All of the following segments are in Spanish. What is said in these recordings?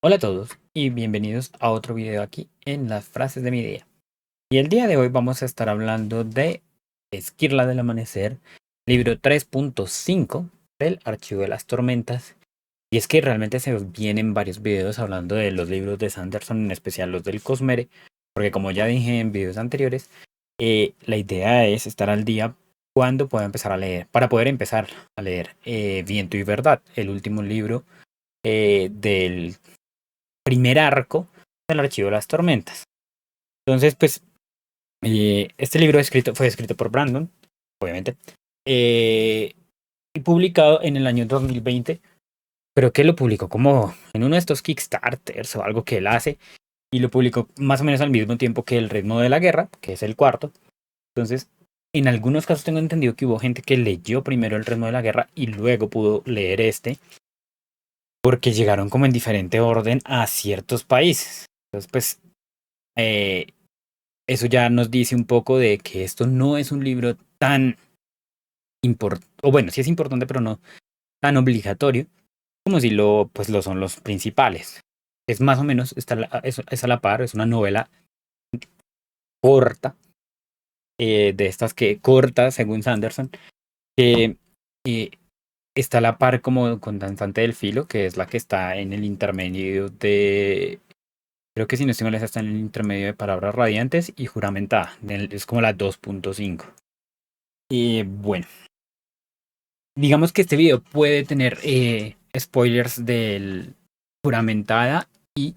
Hola a todos y bienvenidos a otro video aquí en las frases de mi día. Y el día de hoy vamos a estar hablando de Esquirla del Amanecer, libro 3.5 del Archivo de las Tormentas. Y es que realmente se vienen varios videos hablando de los libros de Sanderson, en especial los del Cosmere, porque como ya dije en videos anteriores, la idea es estar al día cuando pueda empezar a leer, para poder empezar a leer Viento y Verdad, el último libro del primer arco del Archivo de las Tormentas. Entonces, pues, este libro fue escrito por Brandon, obviamente, eh, y publicado en el año 2020. Creo que lo publicó como en uno de estos Kickstarters o algo que él hace, y lo publicó más o menos al mismo tiempo que El ritmo de la guerra, que es el cuarto. Entonces, en algunos casos tengo entendido que hubo gente que leyó primero El ritmo de la guerra y luego pudo leer este, porque llegaron como en diferente orden a ciertos países. Entonces, pues, eh, eso ya nos dice un poco de que esto no es un libro tan importante, o bueno, sí es importante, pero no tan obligatorio como si pues lo son los principales. Es más o menos, es a la par, es una novela corta, de estas que corta, según Sanderson, que eh, está a la par como con Danzante del Filo, que es la que está en el intermedio de, creo que si no estoy mal, esa está en el intermedio de Palabras Radiantes y Juramentada, es como la 2.5. Y bueno, digamos que este video puede tener spoilers del Juramentada y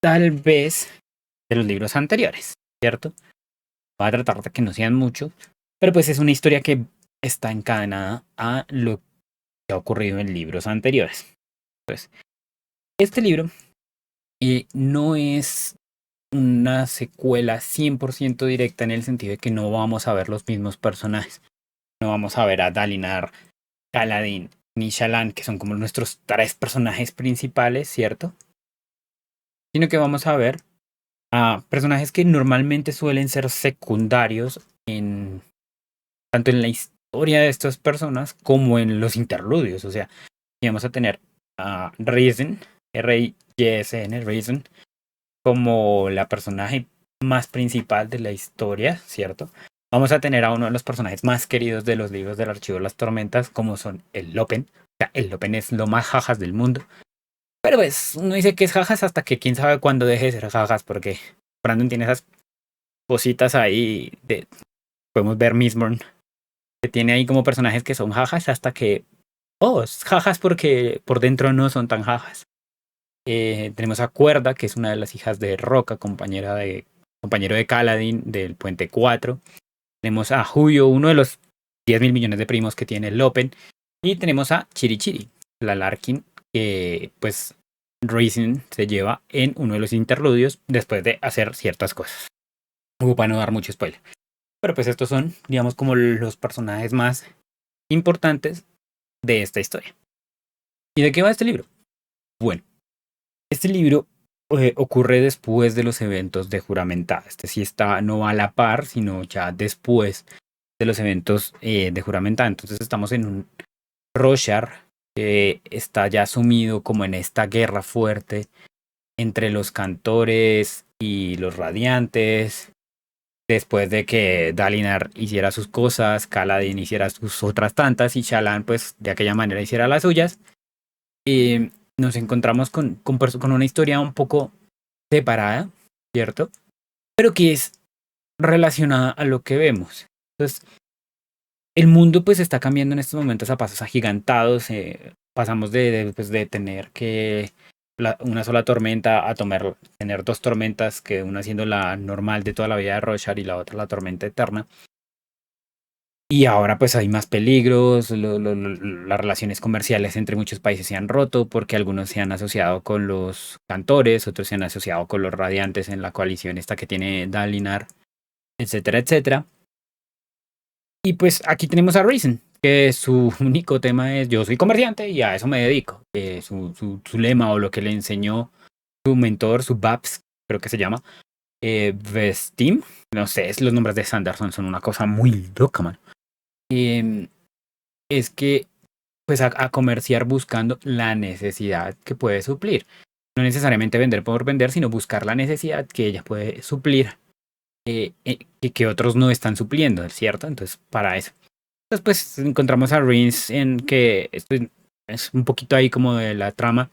tal vez de los libros anteriores, ¿cierto? Voy a tratar de que no sean muchos, pero pues es una historia que está encadenada a lo que ha ocurrido en libros anteriores. Entonces, este libro no es una secuela 100% directa en el sentido de que no vamos a ver los mismos personajes. No vamos a ver a Dalinar, Kaladin ni Shallan, que son como nuestros tres personajes principales, ¿cierto? Sino que vamos a ver a personajes que normalmente suelen ser secundarios tanto en la historia de estas personas como en los interludios. O sea, vamos a tener a Risen, R-I-S-N, Risen, como la personaje más principal de la historia, ¿cierto? Vamos a tener a uno de los personajes más queridos de los libros del Archivo de las Tormentas, como son el Lopen. O sea, el Lopen es lo más jajas del mundo. Pero pues, uno dice que es jajas hasta que quién sabe cuándo deje de ser jajas, porque Brandon tiene esas cositas ahí de... Podemos ver Mistborn, que tiene ahí como personajes que son jajas hasta que... Oh, es jajas porque por dentro no son tan jajas. Tenemos a Cuerda, que es una de las hijas de Roca, compañero de Kaladin del Puente 4. Tenemos a Huyo, uno de los 10.000 millones de primos que tiene Lopen. Y tenemos a Chirichiri, la Larkin, que pues Racing se lleva en uno de los interludios después de hacer ciertas cosas. Para no dar mucho spoiler. Pero pues estos son, digamos, como los personajes más importantes de esta historia. ¿Y de qué va este libro? Bueno, este libro ocurre después de los eventos de Juramentada. Este sí está no a la par, sino ya después de los eventos de Juramentada. Entonces estamos en un Roshar que está ya sumido como en esta guerra fuerte entre los cantores y los radiantes. Después de que Dalinar hiciera sus cosas, Kaladin hiciera sus otras tantas y Shallan pues de aquella manera hiciera las suyas, nos encontramos con una historia un poco separada, ¿cierto? Pero que es relacionada a lo que vemos. Entonces, el mundo pues está cambiando en estos momentos a pasos agigantados. Pasamos pues, de tener que una sola tormenta a tener dos tormentas, que una siendo la normal de toda la vida de Roshar y la otra la tormenta eterna. Y ahora pues hay más peligros, las relaciones comerciales entre muchos países se han roto porque algunos se han asociado con los cantores, otros se han asociado con los radiantes en la coalición esta que tiene Dalinar, etcétera, etcétera. Y pues aquí tenemos a Raisin, que su único tema es yo soy comerciante y a eso me dedico. Su lema o lo que le enseñó su mentor, su Babs, creo que se llama, Vestim, no sé, los nombres de Sanderson son una cosa muy loca, man. Es que pues a comerciar buscando la necesidad que puede suplir. no necesariamente vender por vender, sino buscar la necesidad que ella puede suplir, que otros no están supliendo, ¿cierto? Entonces, para eso. Entonces, pues encontramos a Rince en que esto es un poquito ahí como de la trama,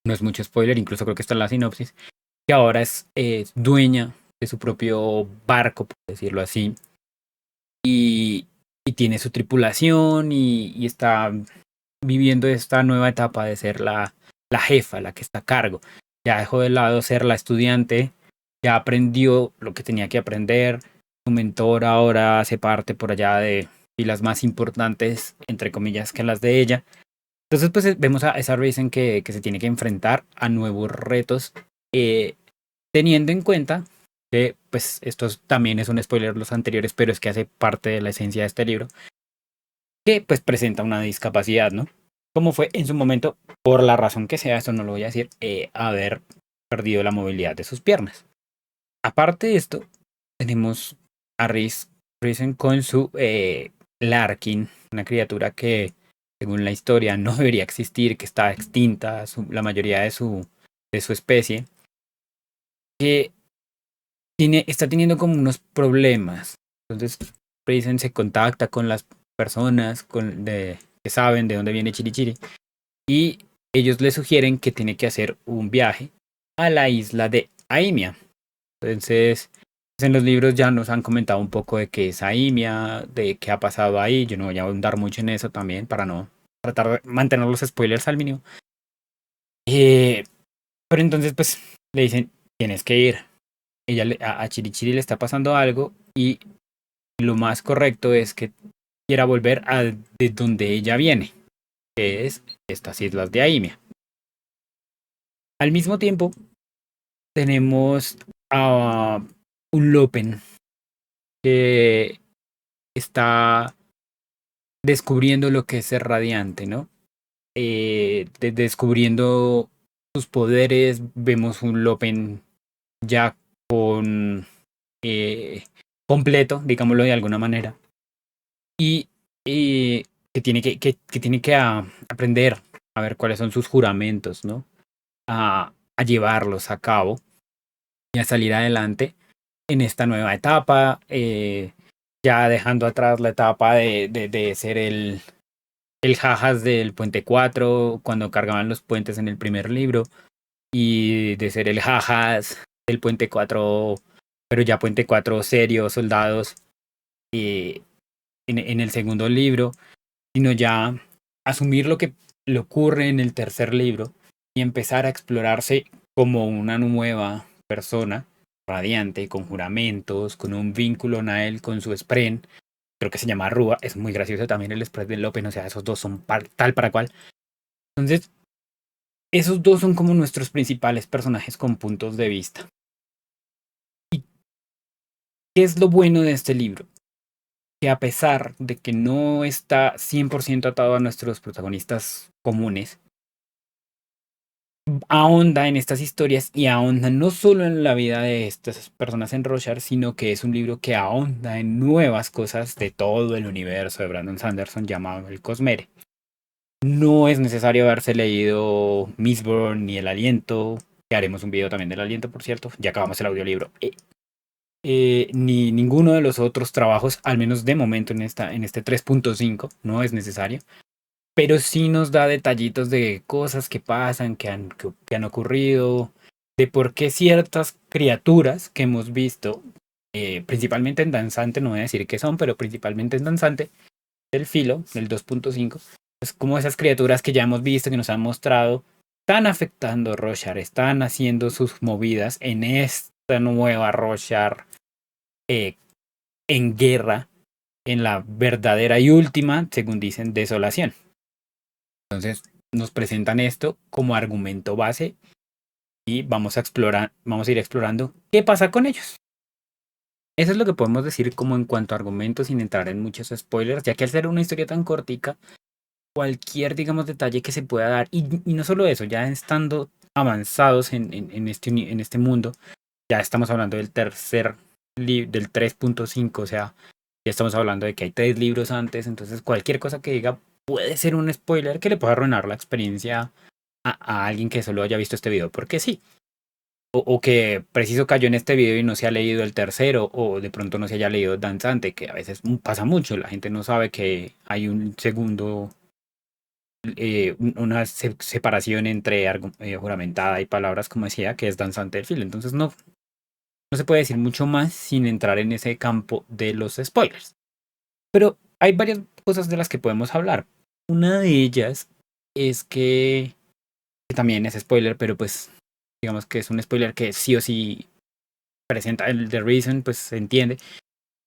no es mucho spoiler, incluso creo que está en la sinopsis, que ahora es dueña de su propio barco, por decirlo así, y, y tiene su tripulación y está viviendo esta nueva etapa de ser la jefa, la que está a cargo. Ya dejó de lado ser la estudiante, ya aprendió lo que tenía que aprender, su mentor ahora hace parte por allá de filas más importantes, entre comillas, que las de ella. Entonces, pues vemos a esa Raisin que se tiene que enfrentar a nuevos retos, eh, teniendo en cuenta que, pues, esto también es un spoiler los anteriores, pero es que hace parte de la esencia de este libro, que pues presenta una discapacidad, ¿no? Como fue en su momento, por la razón que sea, esto no lo voy a decir, haber perdido la movilidad de sus piernas. Aparte de esto, tenemos a Risen con su Larkin, una criatura que, según la historia, no debería existir, que está extinta, la mayoría de su especie, que está teniendo como unos problemas. Entonces, Risen se contacta con las personas que saben de dónde viene Chirichiri y ellos le sugieren que tiene que hacer un viaje a la isla de Aimia. Entonces, en los libros ya nos han comentado un poco de qué es Aimia, de qué ha pasado ahí. Yo no voy a ahondar mucho en eso también para no tratar de mantener los spoilers al mínimo. Pero entonces, pues, le dicen, tienes que ir. A Chirichiri le está pasando algo y lo más correcto es que quiera volver de donde ella viene, que es estas islas de Aimia. Al mismo tiempo, tenemos a un Lopen que está descubriendo lo que es ser radiante, ¿no? Descubriendo sus poderes, vemos un Lopen ya con completo, digámoslo de alguna manera, y que tiene que tiene que aprender a ver cuáles son sus juramentos, ¿no? A llevarlos a cabo y a salir adelante en esta nueva etapa, ya dejando atrás la etapa de ser el jajas del Puente 4 cuando cargaban los puentes en el primer libro y de ser el jajas del Puente 4, pero ya Puente 4 serio, soldados, eh, en el segundo libro, sino ya asumir lo que le ocurre en el tercer libro y empezar a explorarse como una nueva persona radiante, con juramentos, con un vínculo Nael con su Spren, creo que se llama Rúa, es muy gracioso también el Spren de Lopen, o sea, esos dos son tal para cual. Entonces, esos dos son como nuestros principales personajes con puntos de vista. ¿Y qué es lo bueno de este libro? Que a pesar de que no está 100% atado a nuestros protagonistas comunes, ahonda en estas historias y ahonda no solo en la vida de estas personas en Roshar, sino que es un libro que ahonda en nuevas cosas de todo el universo de Brandon Sanderson llamado el Cosmere. No es necesario haberse leído Mistborn ni El Aliento, que haremos un video también del Aliento, por cierto, ya acabamos el audiolibro, ni ninguno de los otros trabajos, al menos de momento en este 3.5, no es necesario, pero sí nos da detallitos de cosas que pasan, que han ocurrido, de por qué ciertas criaturas que hemos visto, principalmente en Danzante, no voy a decir qué son, pero principalmente en Danzante, del filo, del 2.5, es como esas criaturas que ya hemos visto, que nos han mostrado, están afectando Roshar, están haciendo sus movidas en esta nueva Roshar en guerra, en la verdadera y última, según dicen, desolación. Entonces nos presentan esto como argumento base y vamos a ir explorando qué pasa con ellos. Eso es lo que podemos decir como en cuanto a argumentos sin entrar en muchos spoilers, ya que al ser una historia tan cortica, cualquier, digamos, detalle que se pueda dar, y no solo eso, ya estando avanzados en este mundo, ya estamos hablando del del 3.5, o sea, ya estamos hablando de que hay 3 libros antes, entonces cualquier cosa que diga puede ser un spoiler que le pueda arruinar la experiencia a alguien que solo haya visto este video porque sí. O que preciso cayó en este video y no se ha leído el tercero, o de pronto no se haya leído Danzante, que a veces pasa mucho, la gente no sabe que hay un segundo, una separación entre juramentada y palabras, como decía, que es Danzante del filo. Entonces no se puede decir mucho más sin entrar en ese campo de los spoilers. Pero hay varias cosas de las que podemos hablar. Una de ellas es que también es spoiler, pero pues digamos que es un spoiler que sí o sí presenta el de Reason, pues se entiende.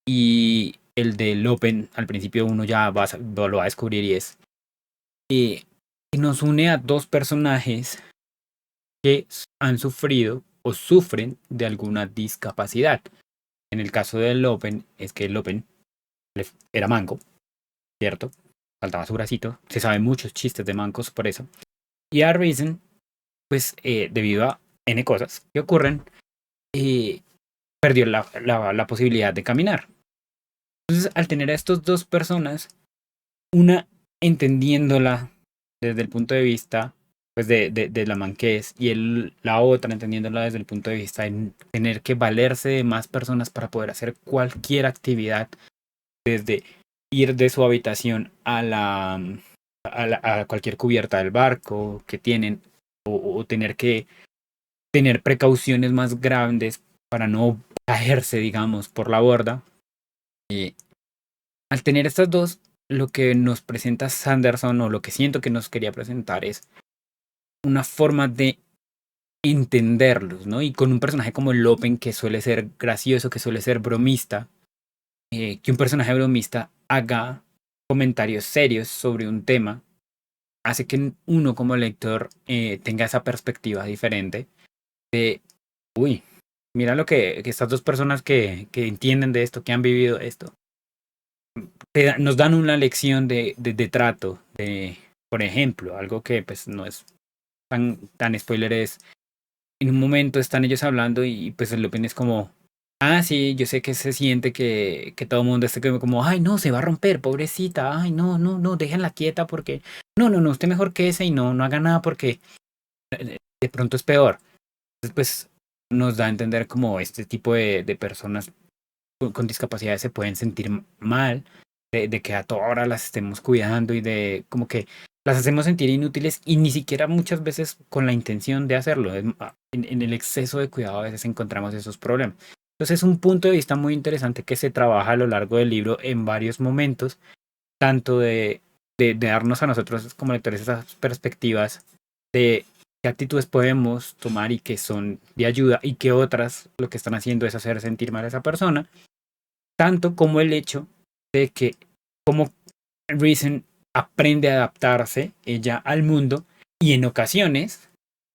Y el del Open, al principio uno ya lo va a descubrir y es. Y nos une a dos personajes que han sufrido o sufren de alguna discapacidad. En el caso del Open, es que el Open era manco, ¿cierto? Faltaba su bracito. Se saben muchos chistes de mancos por eso. Y a Reason, pues debido a N cosas que ocurren, perdió la posibilidad de caminar. Entonces, al tener a estas dos personas, una entendiéndola desde el punto de vista pues de la manquez y la otra entendiéndola desde el punto de vista de tener que valerse de más personas para poder hacer cualquier actividad, desde ir de su habitación a cualquier cubierta del barco que tienen, o tener que tener precauciones más grandes para no caerse, digamos, por la borda. Al tener estas dos, lo que nos presenta Sanderson, o lo que siento que nos quería presentar, es una forma de entenderlos, ¿no? Y con un personaje como Lopen, que suele ser gracioso, que suele ser bromista, que un personaje bromista haga comentarios serios sobre un tema, hace que uno como lector tenga esa perspectiva diferente de, uy, mira lo que estas dos personas que entienden de esto, que han vivido esto, nos dan una lección de trato, por ejemplo, algo que pues no es tan spoiler es, en un momento están ellos hablando y pues el Lupin es como, ah, sí, yo sé que se siente que todo el mundo esté como, ay, no, se va a romper, pobrecita, ay, no, no, no, déjenla quieta porque, no, no, no, usted mejor que ese y no haga nada porque de pronto es peor. Entonces, pues nos da a entender como este tipo de personas con discapacidades se pueden sentir mal, de que a toda hora las estemos cuidando y de como que las hacemos sentir inútiles y ni siquiera muchas veces con la intención de hacerlo. En el exceso de cuidado a veces encontramos esos problemas. Entonces es un punto de vista muy interesante que se trabaja a lo largo del libro en varios momentos, tanto de darnos a nosotros como lectores esas perspectivas de qué actitudes podemos tomar y que son de ayuda y que otras lo que están haciendo es hacer sentir mal a esa persona, tanto como el hecho de que como Reason aprende a adaptarse ella al mundo y en ocasiones,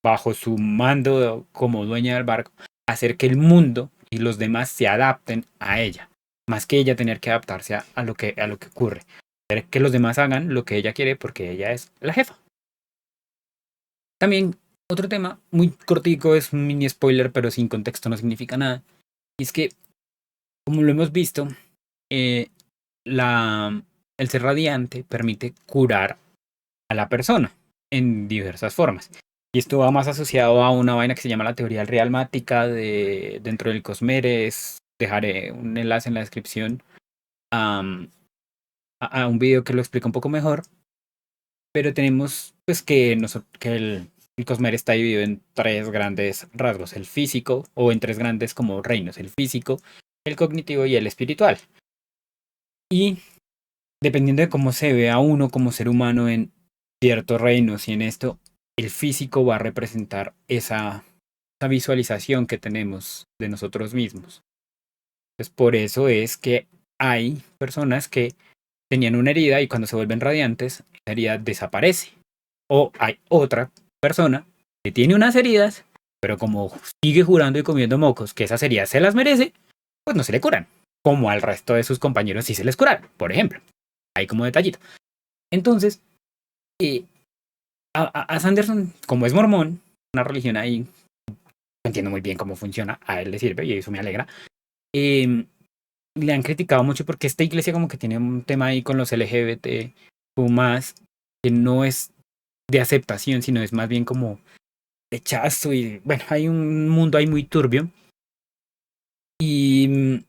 bajo su mando como dueña del barco, hacer que el mundo y los demás se adapten a ella, más que ella tener que adaptarse a lo que ocurre. Hacer que los demás hagan lo que ella quiere porque ella es la jefa. También otro tema muy cortico, es un mini spoiler, pero sin contexto no significa nada. Y es que, como lo hemos visto, eh, la, el ser radiante permite curar a la persona en diversas formas. Y esto va más asociado a una vaina que se llama la teoría realmática dentro del Cosmeres. Dejaré un enlace en la descripción a, a un video que lo explica un poco mejor. Pero tenemos pues que el Cosmere está dividido en tres grandes rasgos: el físico, o en tres grandes como reinos: el físico, el cognitivo y el espiritual. Y dependiendo de cómo se vea uno como ser humano en ciertos reinos y en esto, el físico va a representar esa visualización que tenemos de nosotros mismos. Entonces, por eso es que hay personas que tenían una herida y cuando se vuelven radiantes, esa herida desaparece. O hay otra persona que tiene unas heridas, pero como sigue jurando y comiendo mocos que esas heridas se las merece, pues no se le curan. Como al resto de sus compañeros sí se les curaron, por ejemplo. Ahí como detallito. Entonces, eh, a Sanderson, como es mormón, una religión ahí, no entiendo muy bien cómo funciona, a él le sirve y eso me alegra. Le han criticado mucho porque esta iglesia como que tiene un tema ahí con los LGBT más, que no es de aceptación, sino es más bien como rechazo y bueno, hay un mundo ahí muy turbio. Y,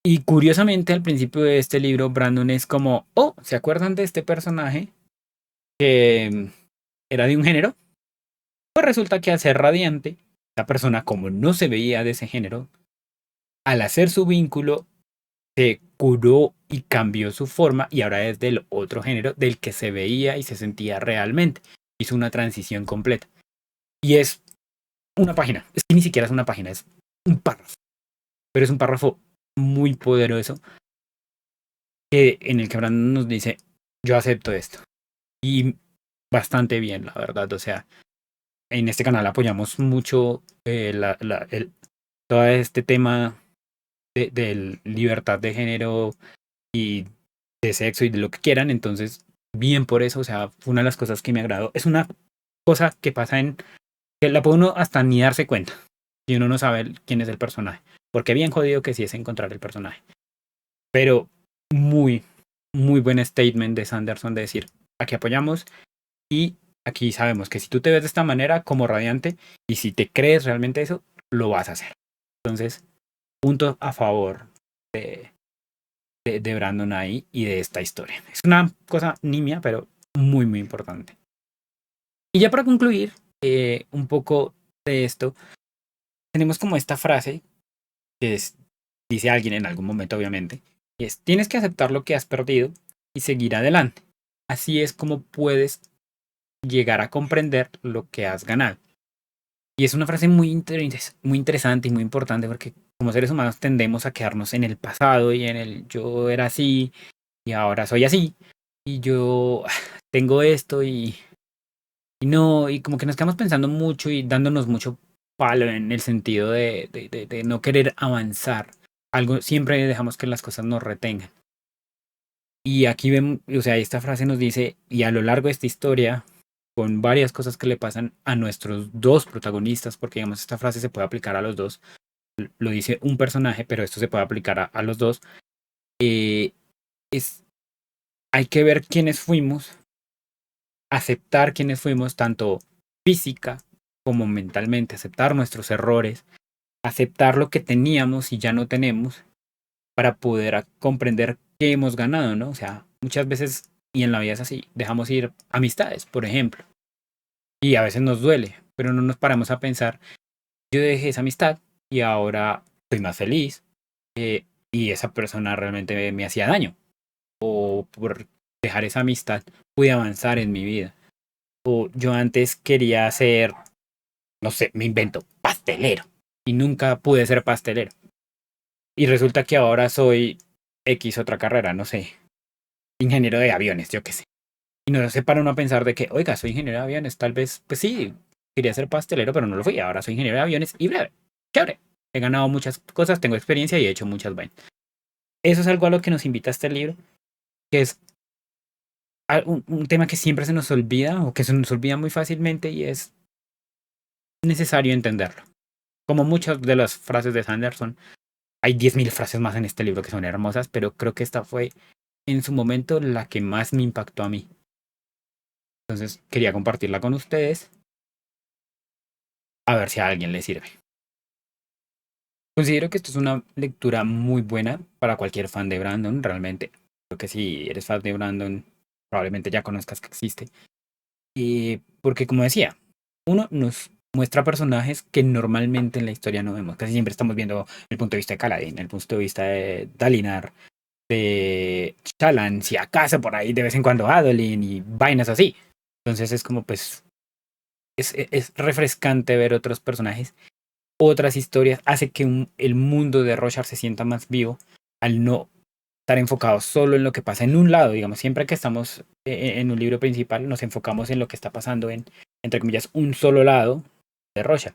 y curiosamente al principio de este libro, Brandon es como, oh, ¿se acuerdan de este personaje que era de un género? Pues resulta que al ser radiante, la persona como no se veía de ese género, al hacer su vínculo, se curó y cambió su forma y ahora es del otro género del que se veía y se sentía realmente. Hizo una transición completa. Y es una página, es que ni siquiera es una página, es un párrafo. Pero es un párrafo muy poderoso en el que Brandon nos dice, yo acepto esto. Y bastante bien, la verdad. O sea, en este canal apoyamos mucho todo este tema de libertad de género y de sexo y de lo que quieran. Entonces, bien por eso. O sea, fue una de las cosas que me agradó. Es una cosa que pasa que la puede uno hasta ni darse cuenta. Y uno no sabe quién es el personaje. Porque bien jodido que sí es encontrar el personaje. Pero muy, muy buen statement de Sanderson de decir, aquí apoyamos y aquí sabemos que si tú te ves de esta manera como radiante y si te crees realmente eso, lo vas a hacer. Entonces, punto a favor de, de Brandon ahí y de esta historia. Es una cosa nimia, pero muy, muy importante. Y ya para concluir un poco de esto, tenemos como esta frase que dice alguien en algún momento, obviamente, y es, tienes que aceptar lo que has perdido y seguir adelante. Así es como puedes llegar a comprender lo que has ganado. Y es una frase muy interesante y muy importante porque como seres humanos tendemos a quedarnos en el pasado y en el yo era así y ahora soy así y yo tengo esto y no, y como que nos quedamos pensando mucho y dándonos mucho palo en el sentido de no querer avanzar. Algo, siempre dejamos que las cosas nos retengan. Y aquí vemos, o sea, esta frase nos dice, y a lo largo de esta historia, con varias cosas que le pasan a nuestros dos protagonistas, porque digamos, esta frase se puede aplicar a los dos, lo dice un personaje, pero esto se puede aplicar a los dos, eh, es, hay que ver quiénes fuimos, aceptar quiénes fuimos, tanto física como mentalmente, aceptar nuestros errores, aceptar lo que teníamos y ya no tenemos, para poder comprender qué hemos ganado, ¿no? O sea, muchas veces, y en la vida es así, dejamos ir amistades, por ejemplo, y a veces nos duele, pero no nos paramos a pensar, yo dejé esa amistad y ahora soy más feliz y esa persona realmente me hacía daño, o por dejar esa amistad pude avanzar en mi vida, o yo antes quería ser, no sé, me invento, pastelero, y nunca pude ser pastelero, y resulta que ahora soy X otra carrera, no sé, ingeniero de aviones, yo qué sé. Y no se para uno a pensar de que, oiga, soy ingeniero de aviones, tal vez, pues sí, quería ser pastelero, pero no lo fui, ahora soy ingeniero de aviones y breve, chévere. He ganado muchas cosas, tengo experiencia y he hecho muchas vainas. Eso es algo a lo que nos invita este libro, que es un tema que siempre se nos olvida o que se nos olvida muy fácilmente y es necesario entenderlo. Como muchas de las frases de Sanderson, hay 10.000 frases más en este libro que son hermosas, pero creo que esta fue en su momento la que más me impactó a mí. Entonces quería compartirla con ustedes a ver si a alguien le sirve. Considero que esto es una lectura muy buena para cualquier fan de Brandon, realmente. Creo que si eres fan de Brandon, probablemente ya conozcas que existe. Y porque como decía, uno nos muestra personajes que normalmente en la historia no vemos. Casi siempre estamos viendo el punto de vista de Kaladin, el punto de vista de Dalinar, de Shallan, si acaso por ahí de vez en cuando Adolin y vainas así. Entonces es como pues es refrescante ver otros personajes, otras historias, hace que el mundo de Roshar se sienta más vivo al no estar enfocado solo en lo que pasa en un lado, digamos, siempre que estamos en un libro principal nos enfocamos en lo que está pasando en, entre comillas, un solo lado de Roshar,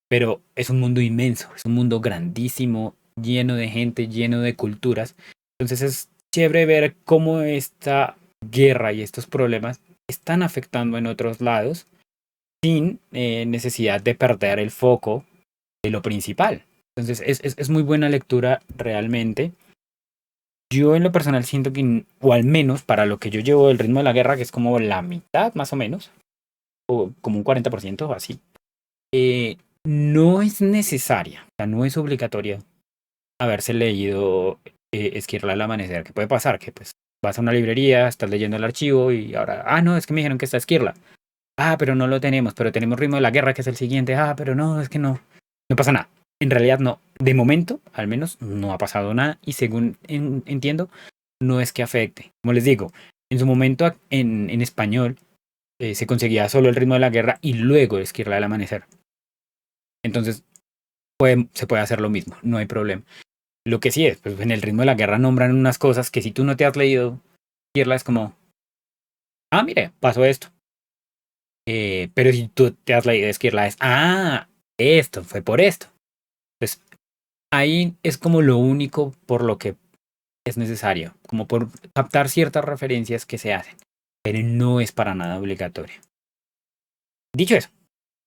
pero es un mundo inmenso, es un mundo grandísimo, lleno de gente, lleno de culturas, entonces es chévere ver cómo esta guerra y estos problemas están afectando en otros lados sin necesidad de perder el foco de lo principal. Entonces es muy buena lectura realmente. Yo en lo personal siento que, o al menos para lo que yo llevo del ritmo de la guerra, que es como la mitad más o menos, o como un 40% o así, no es necesaria, o sea, no es obligatoria haberse leído Esquirla al amanecer. ¿Qué puede pasar? Que pues vas a una librería, estás leyendo el archivo y ahora, no, es que me dijeron que está Esquirla. Pero no lo tenemos, pero tenemos Ritmo de la Guerra, que es el siguiente. Pero no, es que no. No pasa nada. En realidad no. De momento, al menos, no ha pasado nada y según entiendo, no es que afecte. Como les digo, en su momento en español se conseguía solo el Ritmo de la Guerra y luego Esquirla del Amanecer. Entonces, se puede hacer lo mismo, no hay problema. Lo que sí es, pues en el Ritmo de la Guerra nombran unas cosas que si tú no te has leído, Esquirla es como, mire, pasó esto. Pero si tú te has leído Esquirla es, esto fue por esto. Pues ahí es como lo único por lo que es necesario, como por captar ciertas referencias que se hacen, pero no es para nada obligatorio. Dicho eso,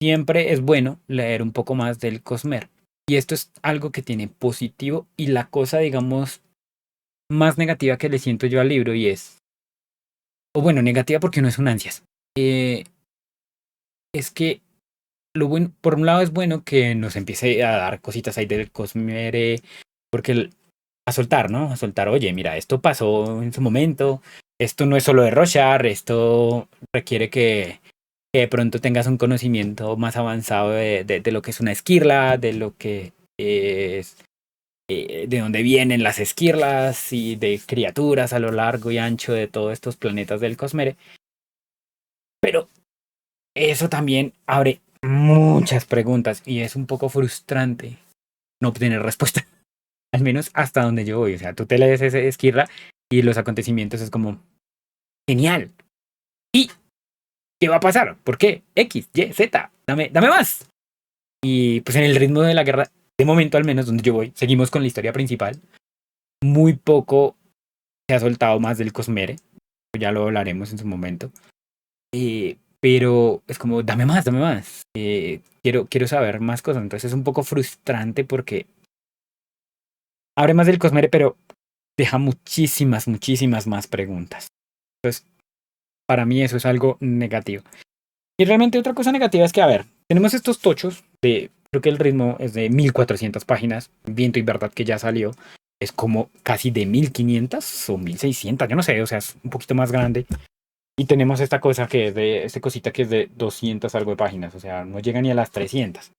siempre es bueno leer un poco más del Cosmer. Y esto es algo que tiene positivo y la cosa, digamos, más negativa que le siento yo al libro y es, o bueno, negativa porque no es un ansias. Es que lo bueno, por un lado es bueno que nos empiece a dar cositas ahí del Cosmere, porque a soltar, ¿no? A soltar, oye, mira, esto pasó en su momento, esto no es solo de Roshar, esto requiere que de pronto tengas un conocimiento más avanzado de lo que es una esquirla, de lo que es, de dónde vienen las esquirlas y de criaturas a lo largo y ancho de todos estos planetas del Cosmere. Pero eso también abre muchas preguntas y es un poco frustrante no obtener respuesta. Al menos hasta donde yo voy. O sea, tú te lees ese Esquirla y los acontecimientos es como genial. ¿Y qué va a pasar? ¿Por qué? X, Y, Z. Dame más. Y pues en el ritmo de la guerra, de momento al menos donde yo voy, seguimos con la historia principal. Muy poco se ha soltado más del Cosmere. Ya lo hablaremos en su momento. Pero es como, dame más, dame más. Quiero saber más cosas. Entonces es un poco frustrante porque abre más del Cosmere, pero deja muchísimas más preguntas. Entonces, para mí eso es algo negativo. Y realmente otra cosa negativa es que, a ver, tenemos estos tochos de, creo que el ritmo es de 1400 páginas, Viento y Verdad que ya salió, es como casi de 1500 o 1600, yo no sé, o sea, es un poquito más grande. Y tenemos esta cosa que es de, este cosita que es de 200 algo de páginas, o sea, no llega ni a las 300.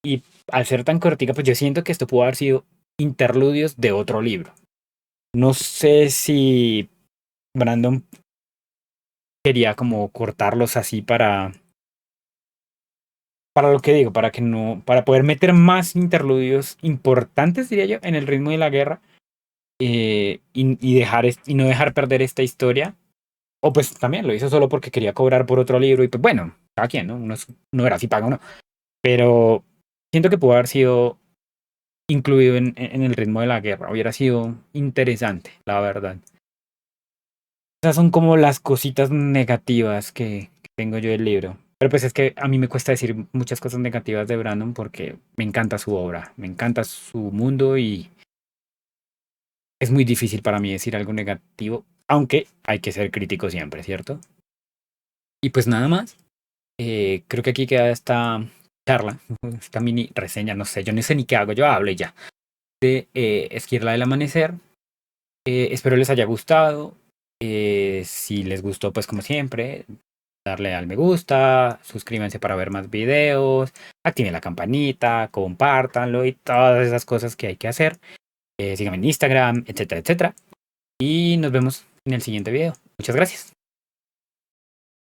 Y al ser tan cortica, pues yo siento que esto pudo haber sido interludios de otro libro. No sé si Brandon quería como cortarlos así para lo que digo, para que no, para poder meter más interludios importantes, diría yo, en el ritmo de la guerra, y no dejar perder esta historia. O pues también lo hizo solo porque quería cobrar por otro libro y pues bueno, cada quien, ¿no? No era si paga o no. Pero siento que pudo haber sido incluido en el ritmo de la guerra. Hubiera sido interesante, la verdad. Esas son como las cositas negativas que tengo yo del libro. Pero pues es que a mí me cuesta decir muchas cosas negativas de Brandon porque me encanta su obra, me encanta su mundo y es muy difícil para mí decir algo negativo, aunque hay que ser crítico siempre, ¿cierto? Y pues nada más, creo que aquí queda esta charla, esta mini reseña, no sé, yo no sé ni qué hago, yo hablo y ya, de Esquirla del Amanecer. Espero les haya gustado. Si les gustó, pues como siempre, darle al me gusta, suscríbanse para ver más videos, activen la campanita, compártanlo y todas esas cosas que hay que hacer. Síganme en Instagram, etcétera, etcétera. Y nos vemos en el siguiente video. Muchas gracias.